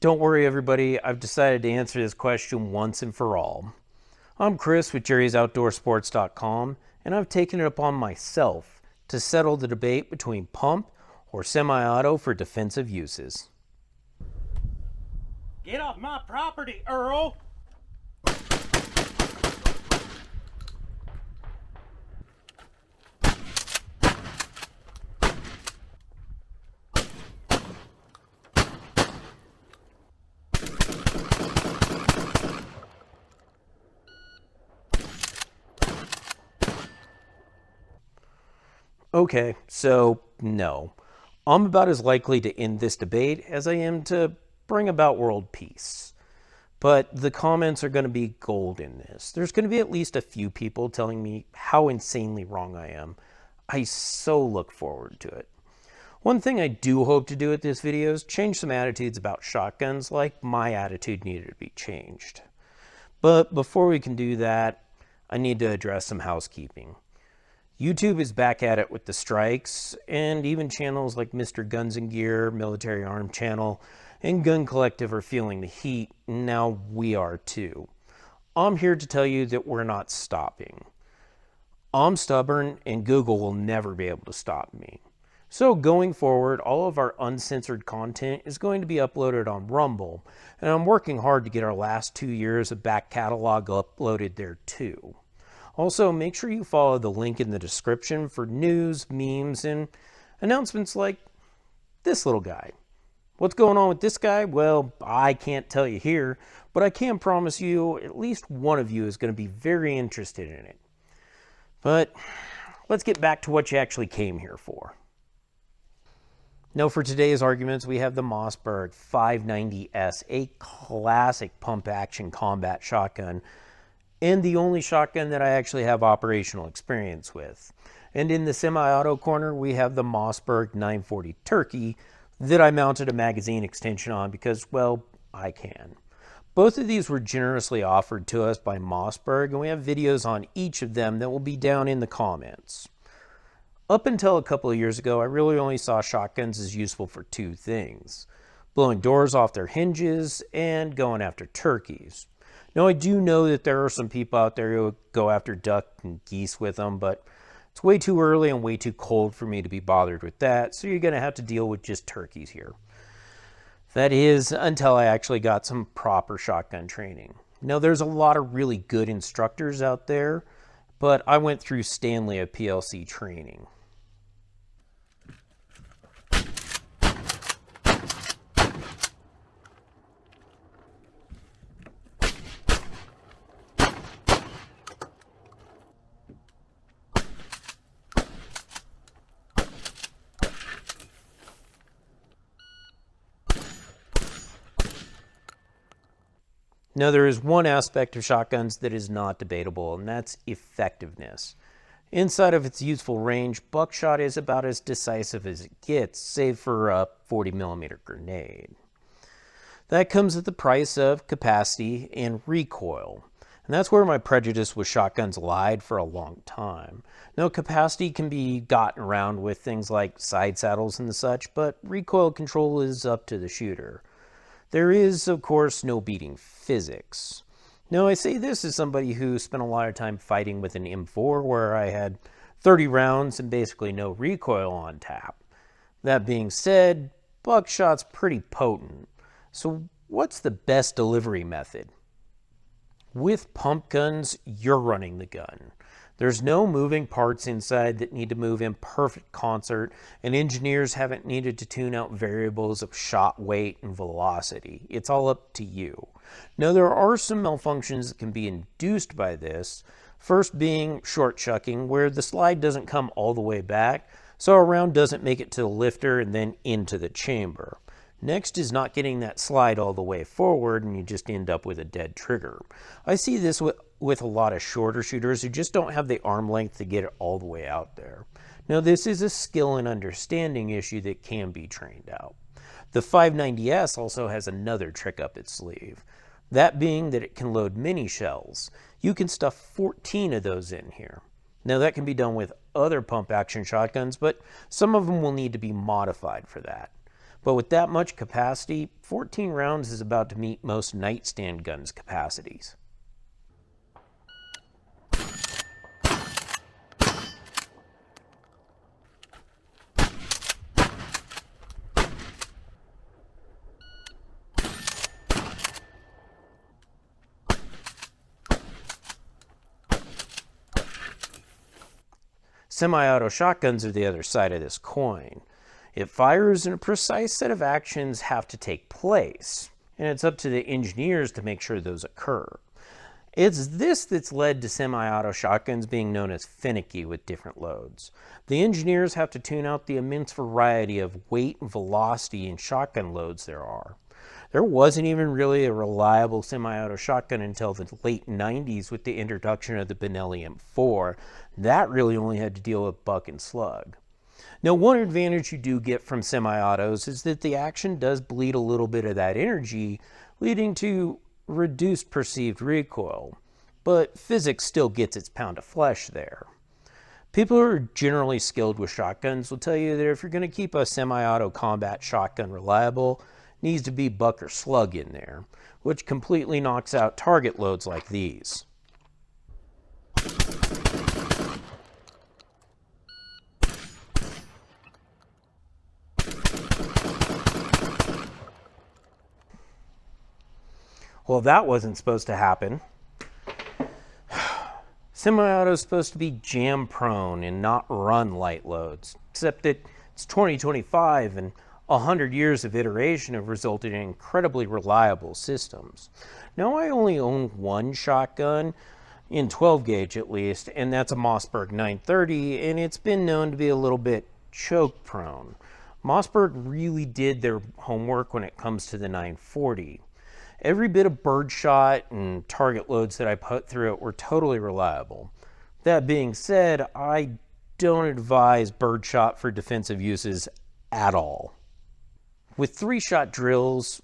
Don't worry, everybody. I've decided to answer this question once and for all. I'm Chris with jerry'soutdoorsports.com, and I've taken it upon myself to settle the debate between pump or semi-auto for defensive uses. Get off my property, Earl! Okay, so no. I'm about as likely to end this debate as I am to bring about world peace. But the comments are going to be gold in this. There's going to be at least a few people telling me how insanely wrong I am. I so look forward to it. One thing I do hope to do with this video is change some attitudes about shotguns like my attitude needed to be changed. But before we can do that, I need to address some housekeeping. YouTube is back at it with the strikes, and even channels like Mr. Guns and Gear, Military Arm Channel, and Gun Collective are feeling the heat, and now we are too. I'm here to tell you that we're not stopping. I'm stubborn, and Google will never be able to stop me. So going forward, all of our uncensored content is going to be uploaded on Rumble, and I'm working hard to get our last 2 years of back catalog uploaded there too. Also, make sure you follow the link in the description for news, memes, and announcements like this little guy. What's going on with this guy? Well, I can't tell you here, but I can promise you at least one of you is going to be very interested in it. But let's get back to what you actually came here for. Now, for today's arguments, we have the Mossberg 590S, a classic pump-action combat shotgun, and the only shotgun that I actually have operational experience with. And in the semi-auto corner, we have the Mossberg 940 Turkey that I mounted a magazine extension on because, well, I can. Both of these were generously offered to us by Mossberg, and we have videos on each of them that will be down in the comments. Up until a couple of years ago, I really only saw shotguns as useful for two things: blowing doors off their hinges and going after turkeys. Now, I do know that there are some people out there who go after duck and geese with them, but it's way too early and way too cold for me to be bothered with that, so you're going to have to deal with just turkeys here. That is, until I actually got some proper shotgun training. Now, there's a lot of really good instructors out there, but I went through Stanley of PLC training. Now, there is one aspect of shotguns that is not debatable, and that's effectiveness. Inside of its useful range, buckshot is about as decisive as it gets, save for a 40mm grenade. That comes at the price of capacity and recoil, and that's where my prejudice with shotguns lied for a long time. Now, capacity can be gotten around with things like side saddles and such, but recoil control is up to the shooter. There is, of course, no beating physics. Now, I say this as somebody who spent a lot of time fighting with an M4 where I had 30 rounds and basically no recoil on tap. That being said, buckshot's pretty potent. So what's the best delivery method? With pump guns, you're running the gun. There's no moving parts inside that need to move in perfect concert, and engineers haven't needed to tune out variables of shot weight and velocity. It's all up to you. Now, there are some malfunctions that can be induced by this, first being short chucking, where the slide doesn't come all the way back, so a round doesn't make it to the lifter and then into the chamber. Next is not getting that slide all the way forward, and you just end up with a dead trigger. I see this with a lot of shorter shooters who just don't have the arm length to get it all the way out there. Now, this is a skill and understanding issue that can be trained out. The 590S also has another trick up its sleeve, that being that it can load mini shells. You can stuff 14 of those in here. Now, that can be done with other pump action shotguns, but some of them will need to be modified for that. But with that much capacity, 14 rounds is about to meet most nightstand guns' capacities. Semi-auto shotguns are the other side of this coin. It fires and a precise set of actions have to take place, and it's up to the engineers to make sure those occur. It's this that's led to semi-auto shotguns being known as finicky with different loads. The engineers have to tune out the immense variety of weight and velocity in shotgun loads there are. There wasn't even really a reliable semi-auto shotgun until the late 90s with the introduction of the Benelli M4. That really only had to deal with buck and slug. Now, one advantage you do get from semi-autos is that the action does bleed a little bit of that energy, leading to reduced perceived recoil, but physics still gets its pound of flesh there. People who are generally skilled with shotguns will tell you that if you're going to keep a semi-auto combat shotgun reliable, it needs to be buck or slug in there, which completely knocks out target loads like these. Well, that wasn't supposed to happen. Semi-auto is supposed to be jam-prone and not run light loads, except that it's 2025 and 100 years of iteration have resulted in incredibly reliable systems. Now, I only own one shotgun, in 12 gauge at least, and that's a Mossberg 930, and it's been known to be a little bit choke-prone. Mossberg really did their homework when it comes to the 940. Every bit of birdshot and target loads that I put through it were totally reliable. That being said, I don't advise birdshot for defensive uses at all. With 3-shot drills,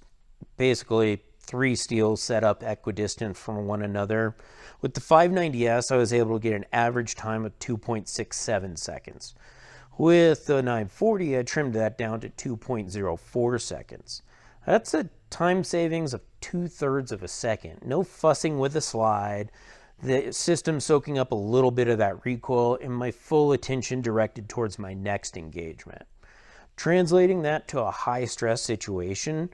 basically 3 steels set up equidistant from one another, with the 590S I was able to get an average time of 2.67 seconds. With the 940 I trimmed that down to 2.04 seconds. That's a time savings of 2/3 of a second. No fussing with the slide, the system soaking up a little bit of that recoil, and my full attention directed towards my next engagement. Translating that to a high stress situation,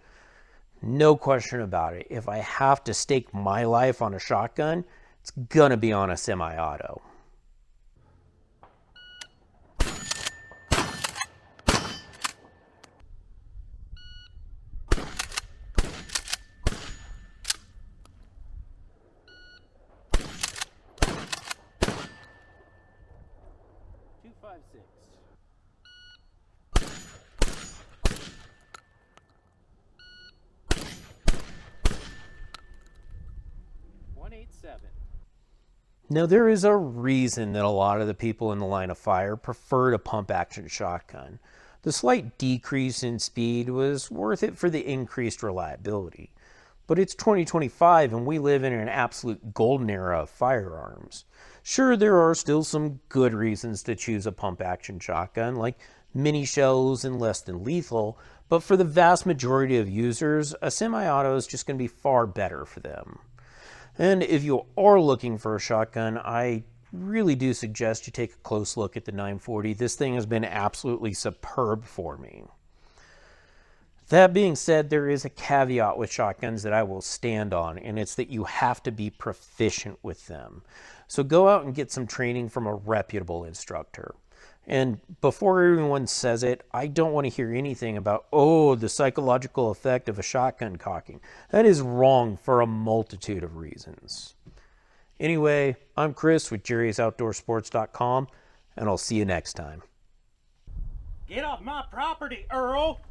no question about it. If I have to stake my life on a shotgun, it's gonna be on a semi-auto. Now, there is a reason that a lot of the people in the line of fire preferred a pump-action shotgun. The slight decrease in speed was worth it for the increased reliability. But it's 2025 and we live in an absolute golden era of firearms. Sure, there are still some good reasons to choose a pump-action shotgun, like mini shells and less than lethal, but for the vast majority of users, a semi-auto is just going to be far better for them. And if you are looking for a shotgun, I really do suggest you take a close look at the 940. This thing has been absolutely superb for me. That being said, there is a caveat with shotguns that I will stand on, and it's that you have to be proficient with them. So go out and get some training from a reputable instructor. And before everyone says it, I don't want to hear anything about, oh, the psychological effect of a shotgun cocking. That is wrong for a multitude of reasons. Anyway, I'm Chris with Jerry'sOutdoorSports.com, and I'll see you next time. Get off my property, Earl!